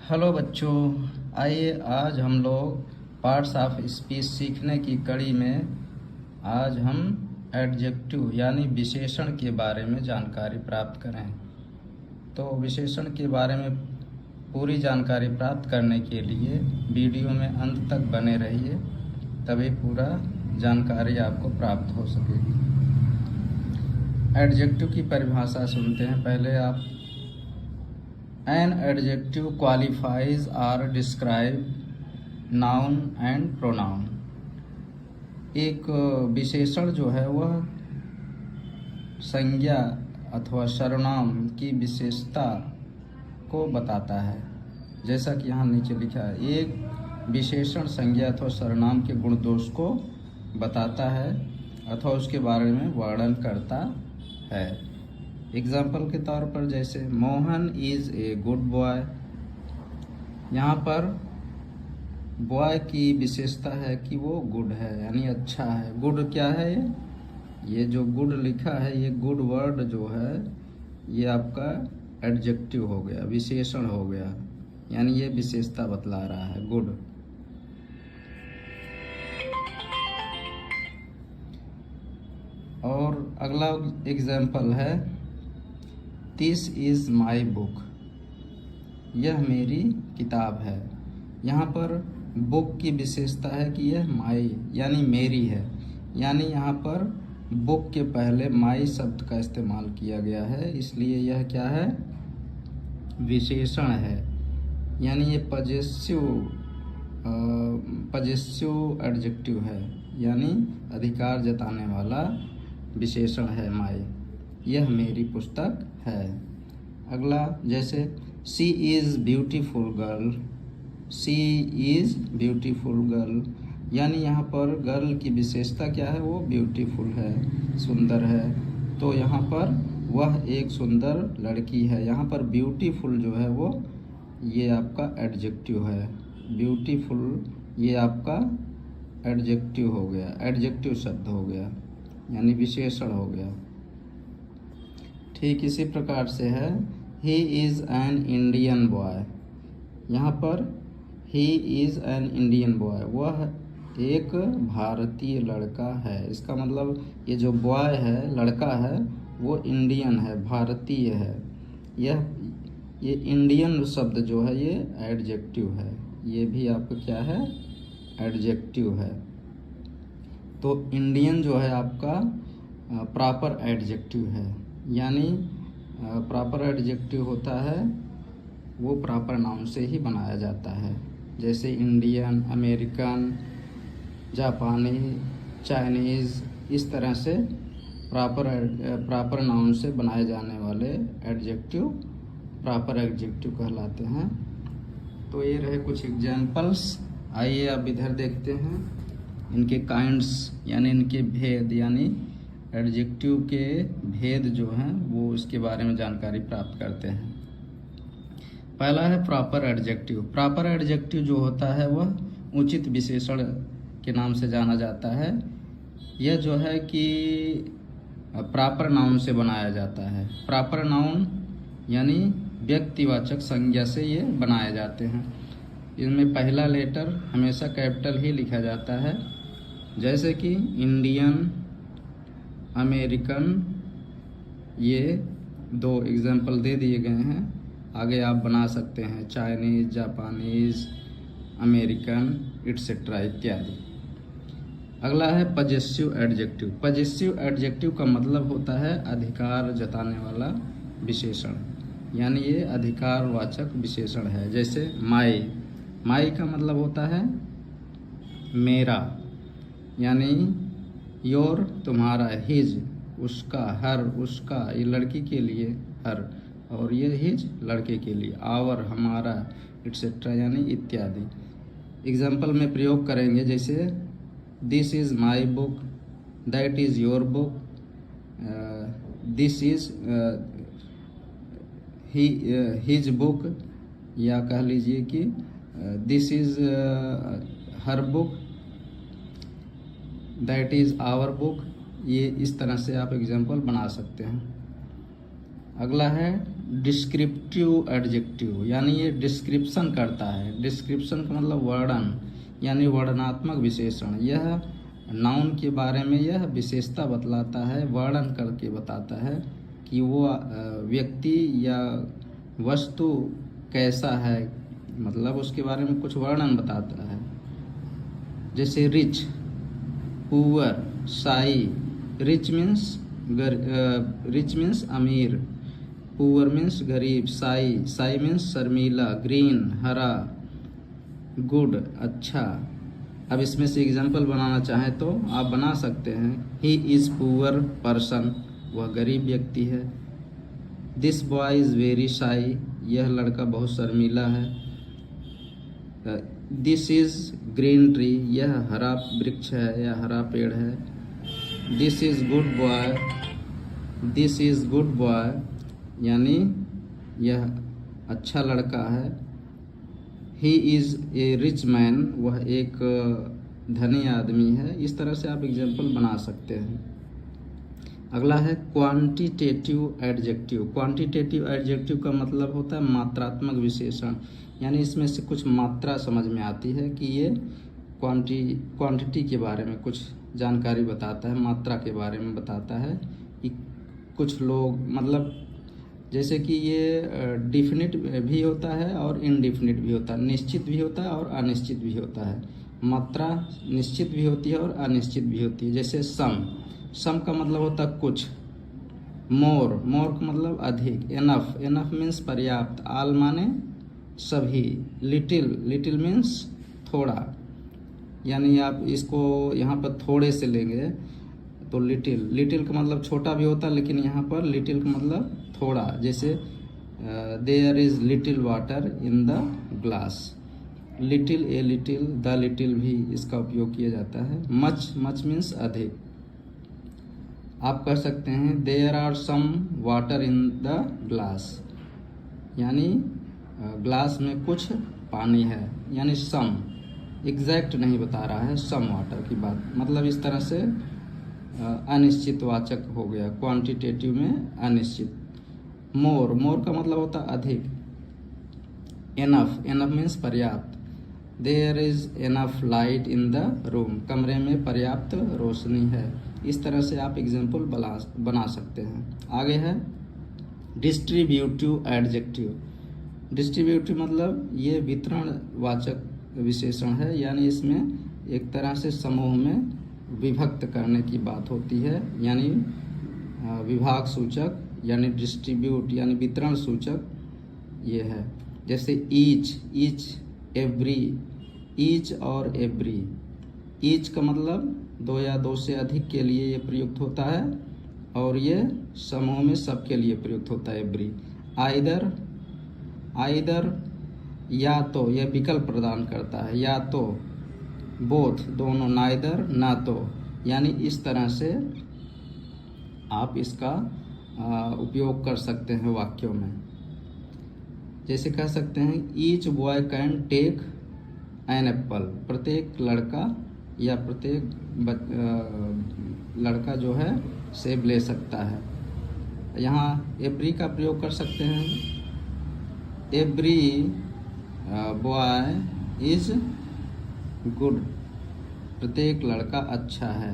Hello बच्चों, आइए आज हम लोग पार्ट्स ऑफ स्पीच सीखने की कड़ी में आज हम एडजेक्टिव यानी विशेषण के बारे में जानकारी प्राप्त करें। तो विशेषण के बारे में पूरी जानकारी प्राप्त करने के लिए वीडियो में अंत तक बने रहिए, तभी पूरा जानकारी आपको प्राप्त हो सकेगी। एडजेक्टिव की परिभाषा सुनते हैं पहले आप। An adjective qualifies or describe noun and pronoun। एक विशेषण जो है वह संज्ञा अथवा सर्वनाम की विशेषता को बताता है। जैसा कि यहाँ नीचे लिखा है, एक विशेषण संज्ञा अथवा सर्वनाम के गुण दोष को बताता है अथवा उसके बारे में वर्णन करता है। एग्जाम्पल के तौर पर जैसे Mohan is a good boy. यहाँ पर बॉय की विशेषता है कि वो गुड है यानी अच्छा है। गुड क्या है? ये जो गुड लिखा है, ये गुड वर्ड जो है ये आपका एडजेक्टिव हो गया, विशेषण हो गया, यानी ये विशेषता बतला रहा है गुड। और अगला एग्जाम्पल है दिस इज़ माई बुक। यह मेरी किताब है। यहाँ पर बुक की विशेषता है कि यह माई यानी मेरी है, यानी यहाँ पर बुक के पहले माई शब्द का इस्तेमाल किया गया है, इसलिए यह क्या है? विशेषण है, यानी ये पजेसिव एडजेक्टिव है, यानी अधिकार जताने वाला विशेषण है माई। यह मेरी पुस्तक है। अगला जैसे she is beautiful girl. She is beautiful girl, यानी यहाँ पर गर्ल की विशेषता क्या है? वो ब्यूटीफुल है, सुंदर है। तो यहाँ पर वह एक सुंदर लड़की है। यहाँ पर ब्यूटीफुल जो है वो ये आपका एडजेक्टिव है। ब्यूटीफुल ये आपका एडजेक्टिव हो गया, एडजेक्टिव शब्द हो गया, यानी विशेषण हो गया। ठीक इसी प्रकार से है he is an Indian boy. यहाँ पर he is an Indian boy, वह एक भारतीय लड़का है। इसका मतलब ये जो बॉय है, लड़का है, वो इंडियन है, भारतीय है। ये इंडियन शब्द जो है ये एडजेक्टिव है। ये भी आपका क्या है? एडजेक्टिव है। तो इंडियन जो है आपका प्रॉपर एडजेक्टिव है, यानी प्रॉपर एडजेक्टिव होता है वो प्रॉपर नाउन से ही बनाया जाता है। जैसे इंडियन, अमेरिकन, जापानी, चाइनीज़, इस तरह से प्रॉपर नाउन से बनाए जाने वाले एडजेक्टिव प्रॉपर एडजेक्टिव कहलाते हैं। तो ये रहे कुछ एग्जाम्पल्स। आइए अब इधर देखते हैं इनके काइंड्स यानी इनके भेद, यानी एडजेक्टिव के भेद जो हैं वो इसके बारे में जानकारी प्राप्त करते हैं। पहला है प्रॉपर एडजेक्टिव। प्रॉपर एडजेक्टिव जो होता है वह उचित विशेषण के नाम से जाना जाता है। यह जो है कि प्रॉपर नाउन से बनाया जाता है। प्रॉपर नाउन यानी व्यक्तिवाचक संज्ञा से ये बनाए जाते हैं। इनमें पहला लेटर हमेशा कैपिटल ही लिखा जाता है, जैसे कि इंडियन, अमेरिकन, ये दो एग्जाम्पल दे दिए गए हैं। आगे आप बना सकते हैं चाइनीज़, जापानीज़, अमेरिकन, एटसेट्रा इत्यादि। अगला है पजेसिव एडजेक्टिव। पजेसिव एडजेक्टिव का मतलब होता है अधिकार जताने वाला विशेषण, यानी ये अधिकारवाचक विशेषण है। जैसे माई। माई का मतलब होता है मेरा, यानी योर तुम्हारा, हिज उसका, हर उसका, ये लड़की के लिए हर, और ये हिज लड़के के लिए, आवर हमारा, एटसेट्रा यानी इत्यादि। एग्जाम्पल में प्रयोग करेंगे जैसे this is my book, that is your book, this is his book, या कह लीजिए कि this is her book, that is our book. ये इस तरह से आप एग्जाम्पल बना सकते हैं। अगला है डिस्क्रिप्टिव एडजेक्टिव, यानी ये डिस्क्रिप्शन करता है। डिस्क्रिप्शन का मतलब वर्णन, यानी वर्णनात्मक विशेषण। यह नाउन के बारे में यह विशेषता बतलाता है, वर्णन करके बताता है कि वो व्यक्ति या वस्तु कैसा है, मतलब उसके बारे में कुछ वर्णन बताता है। जैसे रिच, पुअर, शाई। रिच मीन्स अमीर, पुअर मीन्स गरीब, शाई मीन्स शर्मीला, ग्रीन हरा, गुड अच्छा। अब इसमें से एग्जाम्पल बनाना चाहें तो आप बना सकते हैं। ही इज़ पुअर पर्सन, वह गरीब व्यक्ति है। This boy is very shy, यह लड़का बहुत शर्मीला है। दिस इज़ ग्रीन ट्री, यह हरा वृक्ष है या हरा पेड़ है। दिस इज़ गुड बॉय, यानी यह अच्छा लड़का है। He is a rich man, वह एक धनी आदमी है। इस तरह से आप एग्जाम्पल बना सकते हैं। अगला है क्वांटिटेटिव एडजेक्टिव। क्वांटिटेटिव एडजेक्टिव का मतलब होता है मात्रात्मक विशेषण, यानी इसमें से कुछ मात्रा समझ में आती है कि ये क्वांटिटी के बारे में कुछ जानकारी बताता है, मात्रा के बारे में बताता है कि कुछ लोग, मतलब जैसे कि ये डिफिनिट भी होता है और इनडिफिनिट भी होता है, निश्चित भी होता है और अनिश्चित भी होता है। मात्रा निश्चित भी होती है और अनिश्चित भी होती है। जैसे सम का मतलब होता है कुछ। मोर का मतलब अधिक। एनफ मीन्स पर्याप्त। ऑल माने सभी। लिटिल मीन्स थोड़ा, यानी आप इसको यहाँ पर थोड़े से लेंगे तो लिटिल का मतलब छोटा भी होता है, लेकिन यहाँ पर लिटिल का मतलब थोड़ा। जैसे there is little water in the glass. Little, a little, the little भी इसका उपयोग किया जाता है। मच मीन्स अधिक। आप कह सकते हैं there are some water in the glass, यानी ग्लास में कुछ पानी है, यानी सम। एग्जैक्ट नहीं बता रहा है, सम वाटर की बात, मतलब इस तरह से अनिश्चित वाचक हो गया। क्वांटिटेटिव में अनिश्चित। मोर का मतलब होता है अधिक। एनफ मीन्स पर्याप्त। There is enough light in the room, कमरे में पर्याप्त रोशनी है। इस तरह से आप एग्जाम्पल बना सकते हैं। आगे है डिस्ट्रीब्यूटिव एडजेक्टिव। डिस्ट्रीब्यूटिव मतलब ये वितरण वाचक विशेषण है, यानी इसमें एक तरह से समूह में विभक्त करने की बात होती है, यानी विभाग सूचक, यानी डिस्ट्रीब्यूट यानी वितरण सूचक ये है। जैसे ईच, एवरी। ईच और एवरी। ईच का मतलब दो या दो से अधिक के लिए ये प्रयुक्त होता है, और ये समूह में सबके लिए प्रयुक्त होता है एवरी। आइदर या तो, यह विकल्प प्रदान करता है, या तो। बोथ दोनों, नाइदर ना तो, यानी इस तरह से आप इसका उपयोग कर सकते हैं वाक्यों में। जैसे कह सकते हैं each boy can take an apple, प्रत्येक लड़का या प्रत्येक लड़का जो है सेब ले सकता है। यहाँ एवरी का प्रयोग कर सकते हैं। एवरी बॉय इज गुड, प्रत्येक लड़का अच्छा है।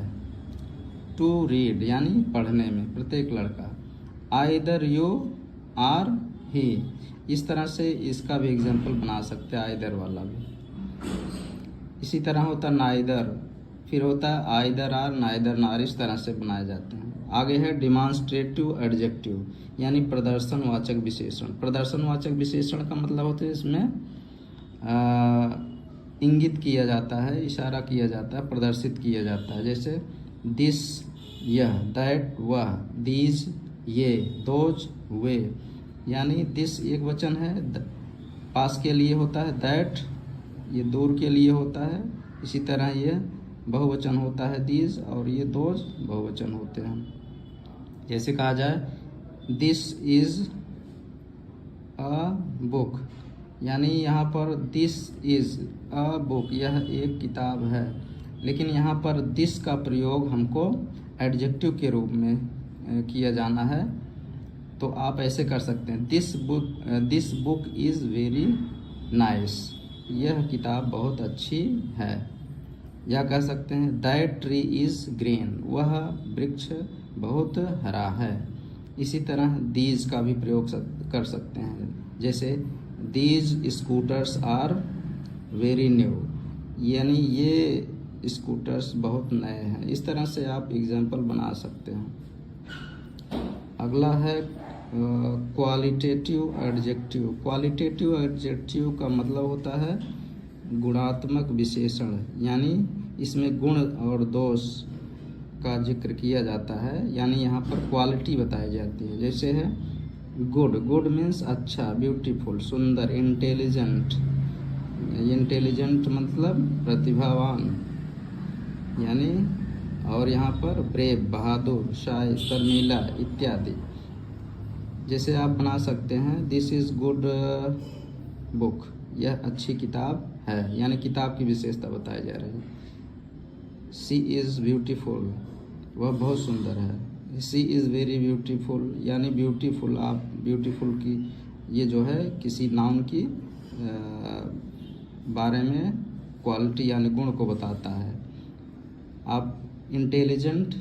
टू रीड यानी पढ़ने में, प्रत्येक लड़का। आइदर यू आर ही, इस तरह से इसका भी एग्जाम्पल बना सकते हैं, आइदर वाला भी। इसी तरह होता नाइदर, फिर होता है आइदर आर, नाइदर नार, इस तरह से बनाए जाते हैं। आगे है डिमॉन्स्ट्रेटिव एडजेक्टिव, यानी प्रदर्शनवाचक विशेषण। प्रदर्शनवाचक विशेषण का मतलब होता है इसमें इंगित किया जाता है, इशारा किया जाता है, प्रदर्शित किया जाता है। जैसे दिस यह, दैट वह, दीज ये, दोज वे, यानी दिस एक वचन है, पास के लिए होता है, दैट ये दूर के लिए होता है। इसी तरह ये बहुवचन होता है दीज, और ये दोज बहुवचन होते हैं। जैसे कहा जाए दिस इज अ बुक, यानी यहाँ पर दिस इज अ बुक, यह एक किताब है, लेकिन यहाँ पर दिस का प्रयोग हमको एडजेक्टिव के रूप में किया जाना है। तो आप ऐसे कर सकते हैं, this book is very nice, यह किताब बहुत अच्छी है। या कह सकते हैं दैट ट्री इज़ ग्रीन, वह वृक्ष बहुत हरा है। इसी तरह दीज का भी प्रयोग कर सकते हैं, जैसे these scooters are very new, यानी ये स्कूटर्स बहुत नए हैं। इस तरह से आप एग्जाम्पल बना सकते हैं। अगला है क्वालिटेटिव एडजेक्टिव। क्वालिटेटिव एडजेक्टिव का मतलब होता है गुणात्मक विशेषण, यानी इसमें गुण और दोष का जिक्र किया जाता है, यानी यहाँ पर क्वालिटी बताई जाती है। जैसे है गुड, गुड मीन्स अच्छा, ब्यूटीफुल सुंदर, इंटेलिजेंट, इंटेलिजेंट मतलब प्रतिभावान, यानी और यहाँ पर ब्रेव बहादुर, शाय शर्मीला इत्यादि। जैसे आप बना सकते हैं दिस इज़ गुड बुक, यह अच्छी किताब है, यानी किताब की विशेषता बताई जा रही है। शी इज़ ब्यूटीफुल, वह बहुत सुंदर है। शी इज़ वेरी ब्यूटीफुल, यानी ब्यूटीफुल, आप ब्यूटीफुल की ये जो है किसी नाउन की बारे में क्वालिटी यानी गुण को बताता है। आप इंटेलिजेंट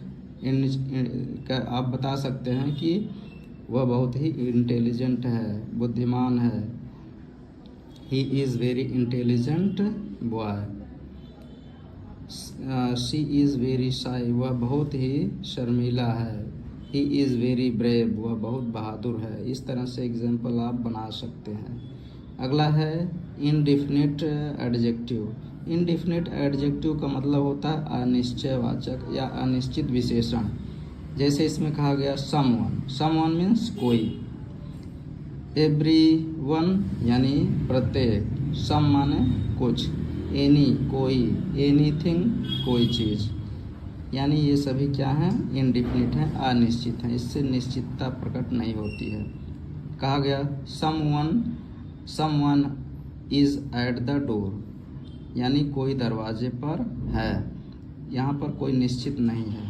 आप बता सकते हैं कि वह बहुत ही इंटेलिजेंट है, बुद्धिमान है। He is very intelligent boy. She is very shy, वह बहुत ही शर्मीला है। ही इज़ वेरी ब्रेव, वह बहुत बहादुर है। इस तरह से एग्जाम्पल आप बना सकते हैं। अगला है इनडिफिनिट एडजेक्टिव। इनडिफिनिट एडजेक्टिव का मतलब होता है अनिश्चयवाचक या अनिश्चित विशेषण। जैसे इसमें कहा गया समवन, समवन मीन्स कोई, एवरीवन यानी प्रत्येक, सम माने कुछ, एनी कोई, एनीथिंग कोई चीज़, यानी ये सभी क्या हैं, इनडिफिनिट हैं, अनिश्चित हैं, इससे निश्चितता प्रकट नहीं होती है। कहा गया someone is at the door, यानी कोई दरवाजे पर है, यहाँ पर कोई निश्चित नहीं है।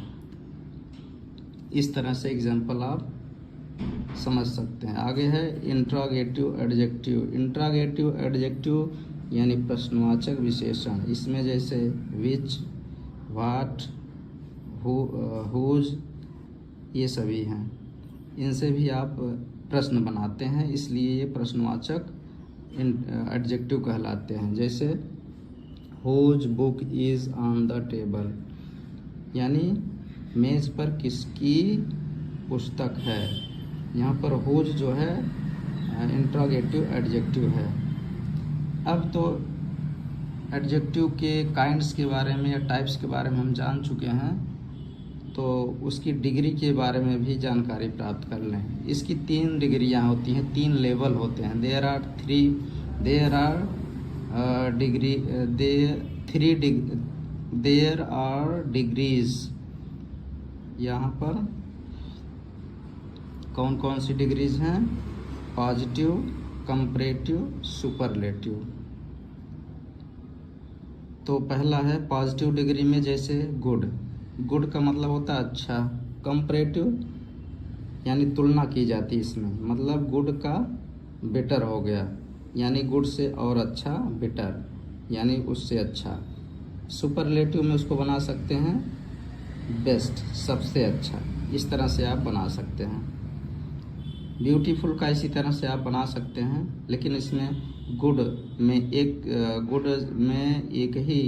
इस तरह से एग्जाम्पल आप समझ सकते हैं। आगे है इंट्रोगेटिव एडजेक्टिव। इंट्रोगेटिव एडजेक्टिव यानी प्रश्नवाचक विशेषण। इसमें जैसे विच, व्हाट, हुज ये सभी हैं, इनसे भी आप प्रश्न बनाते हैं, इसलिए ये प्रश्नवाचक एडजेक्टिव कहलाते हैं। जैसे whose book is on the table, यानी मेज़ पर किसकी पुस्तक है। यहाँ पर हुज जो है इंट्रोगेटिव एडजेक्टिव है। अब तो एडजेक्टिव के काइंड्स के बारे में या टाइप्स के बारे में हम जान चुके हैं, तो उसकी डिग्री के बारे में भी जानकारी प्राप्त कर लें। इसकी 3 डिग्रियाँ होती हैं, 3 लेवल होते हैं। There are degrees. यहाँ पर कौन कौन सी डिग्रीज हैं, पॉजिटिव, कंपैरेटिव, सुपरलेटिव। तो पहला है पॉजिटिव डिग्री में, जैसे गुड, गुड का मतलब होता है अच्छा। कंपैरेटिव यानी तुलना की जाती है इसमें, मतलब गुड का बेटर हो गया, यानी गुड से और अच्छा, बेटर यानी उससे अच्छा। सुपरलेटिव में उसको बना सकते हैं बेस्ट, सबसे अच्छा। इस तरह से आप बना सकते हैं। ब्यूटीफुल का इसी तरह से आप बना सकते हैं, लेकिन इसमें गुड में एक ही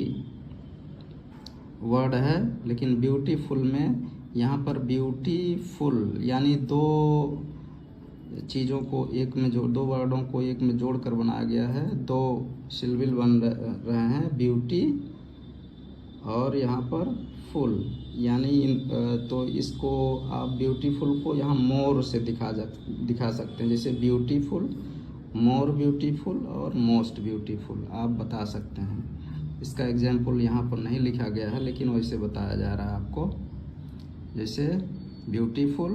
वर्ड है, लेकिन ब्यूटीफुल में यहाँ पर ब्यूटीफुल यानी 2 चीज़ों को एक में जोड़, 2 वर्डों को एक में जोड़ कर बनाया गया है। 2 सिलबिल बन रहे हैं, ब्यूटी और यहाँ पर फुल, यानी तो इसको आप ब्यूटीफुल को यहाँ मोर से दिखा सकते हैं। जैसे ब्यूटीफुल, मोर ब्यूटीफुल और मोस्ट ब्यूटीफुल आप बता सकते हैं। इसका एग्जाम्पल यहाँ पर नहीं लिखा गया है, लेकिन वैसे बताया जा रहा है आपको। जैसे beautiful,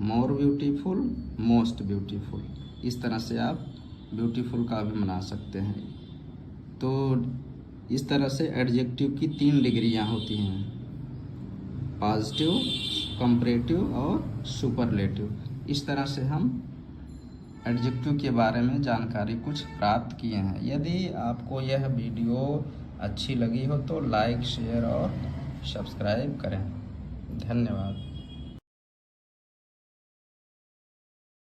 more beautiful, most beautiful. इस तरह से आप ब्यूटीफुल का भी बना सकते हैं। तो इस तरह से एडजेक्टिव की 3 डिग्रियां होती हैं, पॉजिटिव, कंपैरेटिव और सुपरलेटिव। इस तरह से हम एडजेक्टिव के बारे में जानकारी कुछ प्राप्त किए हैं। यदि आपको यह वीडियो अच्छी लगी हो तो लाइक, शेयर और सब्सक्राइब करें। धन्यवाद।